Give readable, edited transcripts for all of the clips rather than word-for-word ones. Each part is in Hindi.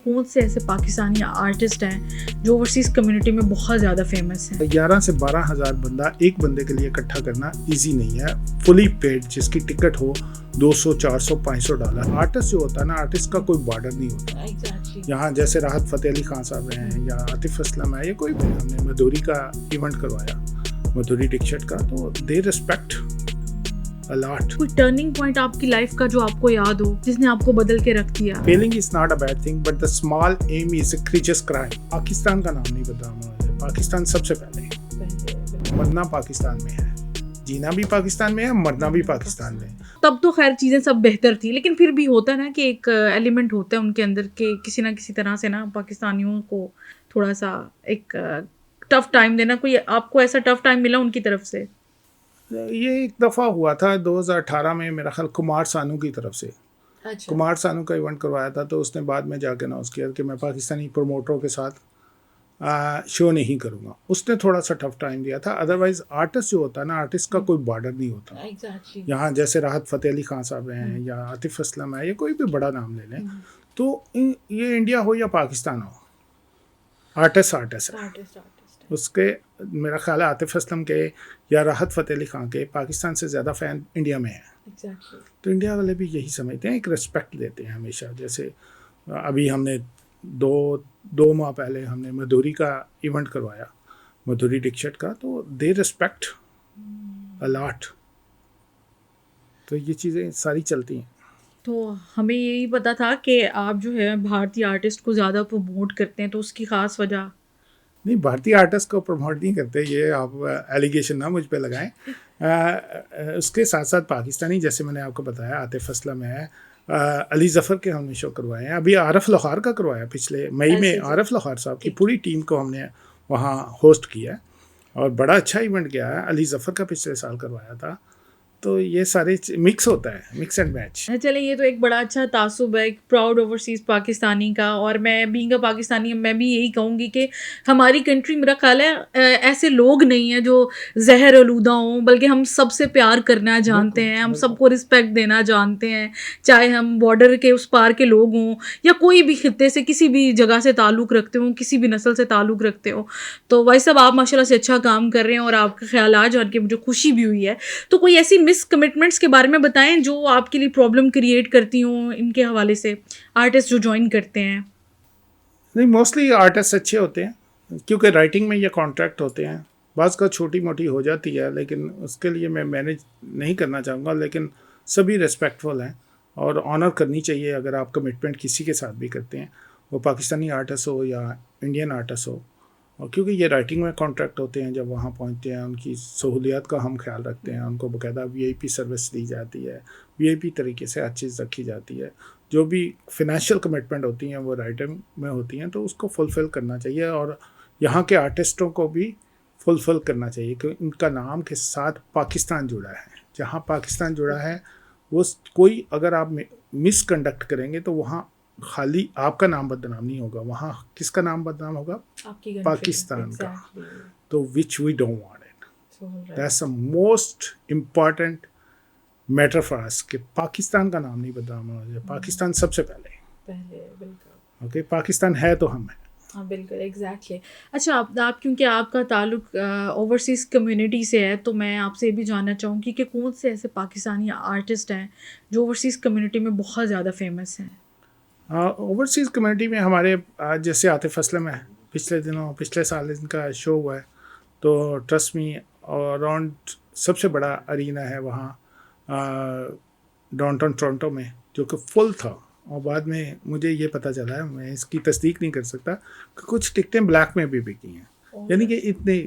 कौन से ऐसे पाकिस्तानी आर्टिस्ट हैं जो ओवरसीज़ कम्युनिटी में बहुत ज़्यादा फेमस हैं? 11 से 12 हज़ार बंदा एक बंदे के लिए इकट्ठा करना इजी नहीं है, फुली पेड, जिसकी टिकट हो 200, 400, $500। आर्टिस्ट जो होता है ना, आर्टिस्ट का कोई बॉर्डर नहीं होता। Exactly. यहाँ जैसे राहत फ़तेह अली खान साहब हैं या आतिफ असलम है या कोई भी, हमने मधुरी का इवेंट करवाया, मधुरी डिक्शट का, तो दे रिस्पेक्ट a lot. कोई टर्निंग पॉइंट आपकी लाइफ का जो आपको याद हो, जिसने आपको बदल के रख दिया? Failing is not a bad thing, but the small aim is a egregious crime. Pakistan का नाम नहीं बदनाम मुझे, पाकिस्तान सबसे पहले। मरना पाकिस्तान में है, जीना भी पाकिस्तान में है, मरना भी पाकिस्तान में है। तब तो खैर चीज़ें सब बेहतर थी, लेकिन फिर भी होता है ना कि एक एलिमेंट होता है उनके अंदर के किसी ना किसी तरह से ना पाकिस्तानियों को थोड़ा सा एक टफ टाइम देना। कोई आपको ऐसा टफ टाइम मिला उनकी तरफ से? ये एक दफ़ा हुआ था 2018 में, मेरा ख्याल कुमार सानू की तरफ से। अच्छा। कुमार सानू का इवेंट करवाया था, तो उसने बाद में जाके अनाउंस किया कि मैं पाकिस्तानी प्रोमोटरों के साथ शो नहीं करूँगा। उसने थोड़ा सा टफ टाइम दिया था। अदरवाइज आर्टिस्ट जो होता है ना, आर्टिस्ट का कोई बॉर्डर नहीं होता। Exactly. यहाँ जैसे राहत फ़तेह अली खान साहब हैं या आतिफ असलम है या कोई भी बड़ा नाम ले लें, तो ये इंडिया हो या पाकिस्तान हो, आर्टिस्ट आर्टिस्ट है। उसके मेरा ख्याल है आतिफ असलम के या राहत फ़तेह अली खान के पाकिस्तान से ज़्यादा फ़ैन इंडिया में है। Exactly. तो इंडिया वाले भी यही समझते हैं, एक रिस्पेक्ट देते हैं हमेशा। जैसे अभी हमने दो माह पहले हमने मधुरी का इवेंट करवाया, मधुरी डिक्शट का, तो दे रिस्पेक्ट अ लॉट। तो ये चीज़ें सारी चलती हैं। तो हमें यही पता था कि आप जो है भारतीय आर्टिस्ट को ज़्यादा प्रमोट करते हैं, तो उसकी ख़ास वजह? नहीं, भारतीय आर्टिस्ट को प्रमोट नहीं करते, ये आप एलिगेशन ना मुझ पे लगाएं। उसके साथ साथ पाकिस्तानी, जैसे मैंने आपको बताया, आतिफ असलम है, अली ज़फ़र के हमने शो करवाए हैं। अभी आरफ लाहौर का करवाया पिछले मई में, आरफ लाहौर साहब की पूरी टीम को हमने वहाँ होस्ट किया है और बड़ा अच्छा इवेंट गया है। अली ज़फ़र का पिछले साल करवाया था। तो ये सारे मिक्स होता है, मिक्स एंड मैच। चले, ये तो एक बड़ा अच्छा तासुब है, एक प्राउड ओवरसीज़ पाकिस्तानी का। और मैं बीइंग अ पाकिस्तानी, मैं भी यही कहूँगी कि हमारी कंट्री, मेरा ख्याल है ऐसे लोग नहीं हैं जो जहर आलूदा हों, बल्कि हम सबसे प्यार करना जानते हैं, हम सबको रिस्पेक्ट देना जानते हैं, चाहे हम बॉर्डर के उस पार के लोग हों या कोई भी खित्ते से, किसी भी जगह से ताल्लुक़ रखते हों, किसी भी नस्ल से ताल्लुक़ रखते हो। तो भाई साहब, आप माशाल्लाह से अच्छा काम कर रहे हैं और आपका ख्याल आज जान के मुझे खुशी भी हुई है। तो कोई ऐसी मिस कमिटमेंट्स के बारे में बताएं जो आपके लिए प्रॉब्लम क्रिएट करती हूँ इनके हवाले से, आर्टिस्ट जो ज्वाइन करते हैं? नहीं, मोस्टली आर्टिस्ट अच्छे होते हैं, क्योंकि राइटिंग में ये कॉन्ट्रैक्ट होते हैं। बाज़ का छोटी मोटी हो जाती है, लेकिन उसके लिए मैं मैनेज नहीं करना चाहूँगा। लेकिन सभी रिस्पेक्टफुल हैं और ऑनर करनी चाहिए अगर आप कमिटमेंट किसी के साथ भी करते हैं, वो पाकिस्तानी आर्टिस्ट हो या इंडियन आर्टिस्ट हो। और क्योंकि ये राइटिंग में कॉन्ट्रैक्ट होते हैं, जब वहाँ पहुँचते हैं उनकी सहूलियत का हम ख्याल रखते हैं, उनको बाकायदा VIP सर्विस दी जाती है, VIP तरीके से हर चीज़ रखी जाती है। जो भी फिनेंशियल कमिटमेंट होती हैं वो राइटिंग में होती हैं, तो उसको फुलफ़िल करना चाहिए। और यहाँ के आर्टिस्टों को भी फुलफ़िल करना चाहिए कि उनका नाम के साथ पाकिस्तान जुड़ा है। जहाँ पाकिस्तान जुड़ा है, वो कोई अगर आप मिसकंडक्ट करेंगे तो वहाँ खाली आपका नाम बदनाम नहीं होगा, वहाँ किसका नाम बदनाम होगा? पाकिस्तान का। तो which we don't want it. That's the most important matter for us कि पाकिस्तान का नाम नहीं बदनाम होना चाहिए। पाकिस्तान सबसे पहले। बिल्कुल। ओके, पाकिस्तान है तो हम हैं। हाँ, बिल्कुल, एग्जैक्टली। अच्छा, आप क्योंकि आपका ताल्लुक ओवरसीज़ कम्युनिटी से है, तो मैं आपसे ये भी जानना चाहूँगी कि कौन से ऐसे पाकिस्तानी आर्टिस्ट हैं जो ओवरसीज़ कम्युनिटी में बहुत ज़्यादा फेमस हैं? ओवरसीज़ कम्युनिटी में हमारे जैसे आतिफ असलम है, पिछले साल इनका शो हुआ है, तो ट्रस्ट मी अराउंड सबसे बड़ा अरीना है वहाँ डाउनटाउन टोरंटो में, जो कि फुल था। और बाद में मुझे ये पता चला है, मैं इसकी तस्दीक नहीं कर सकता, कि कुछ टिकटें ब्लैक में भी बिकी हैं। यानी कि इतने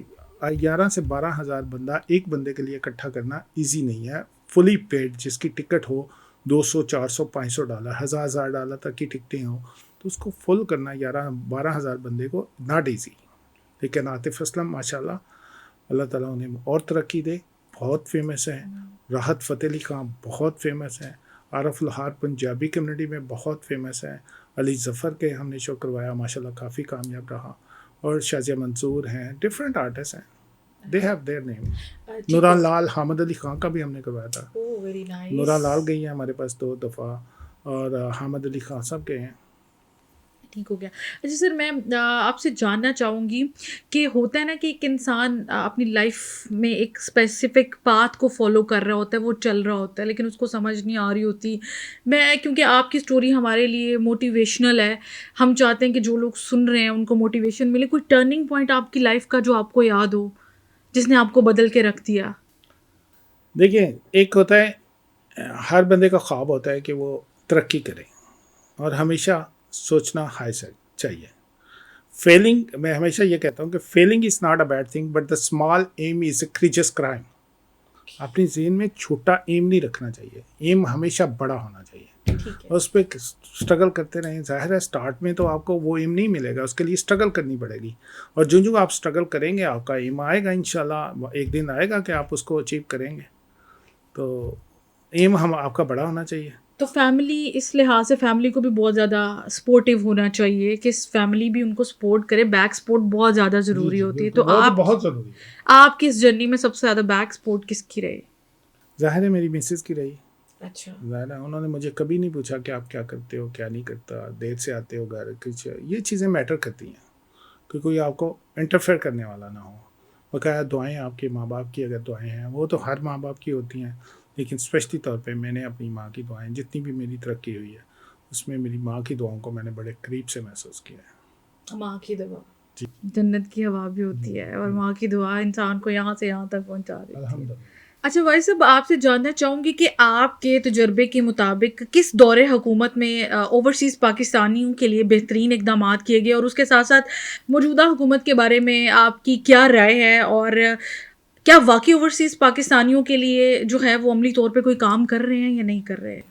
11 से 12 हज़ार बंदा एक बंदे के लिए इकट्ठा करना इजी नहीं है, फुली पेड, जिसकी टिकट हो 200, 400, $500, $1000 तक की टिकटें हो, तो उसको फुल करना 11-12 हज़ार बंदे को नॉट ईजी। लेकिन आतिफ असलम माशाल्लाह, अल्लाह ताला उन्हें और तरक्की दे, बहुत फेमस है। राहत फ़तेह अली खान बहुत फेमस है। आरफ लाहौर पंजाबी कम्युनिटी में बहुत फेमस है। अली ज़फ़र के हमने शो करवाया, माशाल्लाह काफ़ी कामयाब रहा। और शाज़िया मंसूर हैं, डिफरेंट आर्टिस्ट हैं, they have their name. Nooran Lal, Hamid Ali Khan का भी हमने करवाया था। Very nice. नूरान लाल गई हैं हमारे पास 2 दफ़ा, और हामिद अली खान साहब गए हैं। ठीक हो गया। अच्छा सर, मैं आपसे जानना चाहूँगी कि होता है ना कि एक इंसान अपनी लाइफ में एक स्पेसिफिक पाथ को फॉलो कर रहा होता है, वो चल रहा होता है, लेकिन उसको समझ नहीं आ रही होती। मैं क्योंकि आपकी स्टोरी हमारे लिए मोटिवेशनल है, हम चाहते हैं कि जो लोग सुन रहे हैं उनको मोटिवेशन मिले। कोई टर्निंग पॉइंट आपकी लाइफ का जो आपको याद हो, जिसने आपको बदल के रख दिया? देखिए, एक होता है हर बंदे का ख्वाब होता है कि वो तरक्की करे और हमेशा सोचना हाई से चाहिए। फेलिंग, मैं हमेशा ये कहता हूँ कि failing is not a bad thing but the small aim is a grievous crime. अपनी ज़हन में छोटा एम नहीं रखना चाहिए, एम हमेशा बड़ा होना चाहिए ठीक है। और उस पर स्ट्रगल करते रहें। ज़ाहिर है स्टार्ट में तो आपको वो एम नहीं मिलेगा, उसके लिए स्ट्रगल करनी पड़ेगी और जो जो आप स्ट्रगल करेंगे आपका एम आएगा, इंशाल्लाह एक दिन आएगा कि आप उसको अचीव करेंगे। तो एम हम आपका बड़ा होना चाहिए। तो फैमिली, इस लिहाज से फैमिली को भी बहुत ज़्यादा सपोर्टिव होना चाहिए कि फैमिली भी उनको सपोर्ट करे। बैक सपोर्ट बहुत ज़्यादा जी ज़रूरी जी होती है। बिल्कुल, तो वो तो बहुत ज़रूरी है। आपकी इस जर्नी में सबसे ज़्यादा बैक सपोर्ट किसकी रही? ज़ाहिर है मेरी मिसेज़ की रही। अच्छा। ज़ाहिर है उन्होंने मुझे कभी नहीं पूछा कि आप क्या करते हो क्या नहीं करता, देर से आते हो घर, कुछ ये चीज़ें मैटर करती हैं कि कोई आपको इंटरफेयर करने वाला ना हो। बकाया दुआएं आपके माँ बाप की अगर दुआएं हैं, वो तो हर माँ बाप की होती हैं, लेकिन स्पेशली तौर पे मैंने अपनी माँ की दुआएं, जितनी भी मेरी तरक्की हुई है उसमें मेरी माँ की दुआओं को मैंने बड़े करीब से महसूस किया है। माँ की दुआ जी। जन्नत की हवा भी होती है, और माँ की दुआ इंसान को यहाँ से यहाँ तक पहुँचा देती है। अल्हम्दुलिल्लाह। अच्छा भाई साहब, आपसे जानना चाहूँगी कि आपके तजुर्बे के मुताबिक किस दौरे हुकूमत में ओवरसीज़ पाकिस्तानियों के लिए बेहतरीन इकदामात किए गए, और उसके साथ साथ मौजूदा हुकूमत के बारे में आपकी क्या राय है, और क्या वाकई ओवरसीज़ पाकिस्तानियों के लिए जो है वो अमली तौर पे कोई काम कर रहे हैं या नहीं कर रहे हैं?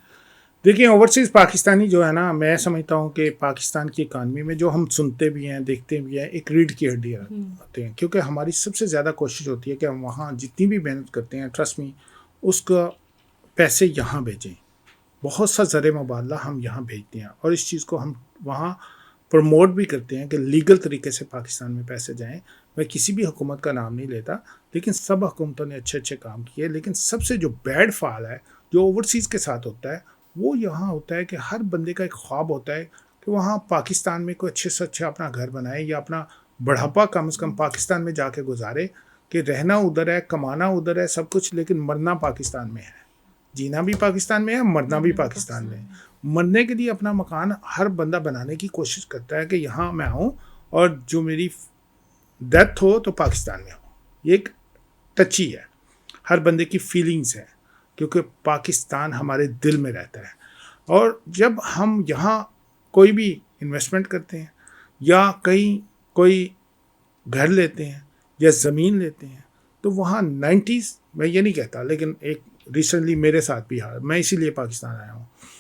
देखिए, ओवरसीज़ पाकिस्तानी जो है ना, मैं समझता हूँ कि पाकिस्तान की इकानमी में जो हम सुनते भी हैं देखते भी हैं, एक रीढ़ की हड्डी होते हैं, क्योंकि हमारी सबसे ज़्यादा कोशिश होती है कि हम वहाँ जितनी भी मेहनत करते हैं, ट्रस्ट मी, उसका पैसे यहाँ भेजें। बहुत सा ज़र मुबादला हम यहाँ भेजते हैं और इस चीज़ को हम वहाँ प्रमोट भी करते हैं कि लीगल तरीके से पाकिस्तान में पैसे जाएँ। मैं किसी भी हुकूमत का नाम नहीं लेता, लेकिन सब हुकूमतों ने अच्छे अच्छे काम किए, लेकिन सबसे जो बैड फाल है जो ओवरसीज़ के साथ होता है, वो यहाँ होता है कि हर बंदे का एक ख्वाब होता है कि वहाँ पाकिस्तान में कोई अच्छे से अच्छा अपना घर बनाए या अपना बढ़ापा कम से कम पाकिस्तान में जाके गुजारे, कि रहना उधर है, कमाना उधर है, सब कुछ, लेकिन मरना पाकिस्तान में है। जीना भी पाकिस्तान में है, मरना भी पाकिस्तान में है। मरने के लिए अपना मकान हर बंदा बनाने की कोशिश करता है कि यहाँ मैं आऊँ और जो मेरी डेथ हो तो पाकिस्तान में हो। ये एक टची है, हर बंदे की फीलिंग्स है, क्योंकि पाकिस्तान हमारे दिल में रहता है। और जब हम यहाँ कोई भी इन्वेस्टमेंट करते हैं या कहीं कोई घर लेते हैं या ज़मीन लेते हैं, तो वहाँ 90s, मैं ये नहीं कहता, लेकिन एक रिसेंटली मेरे साथ भी हाल, मैं इसीलिए पाकिस्तान आया हूँ,